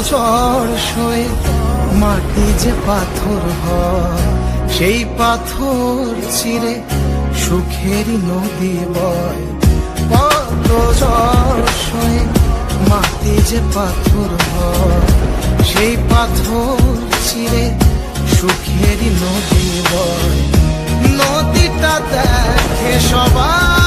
ঝড় সয়ে মাটি যে পাথর হয়, সেই পাথর চিরে সুখেরই নদী বয়। কত ঝড় সয়ে মাটি যে পাথর হয়, সেই পাথর চিরে সুখেরই নদী বয়। নদীটা দেখে সবাই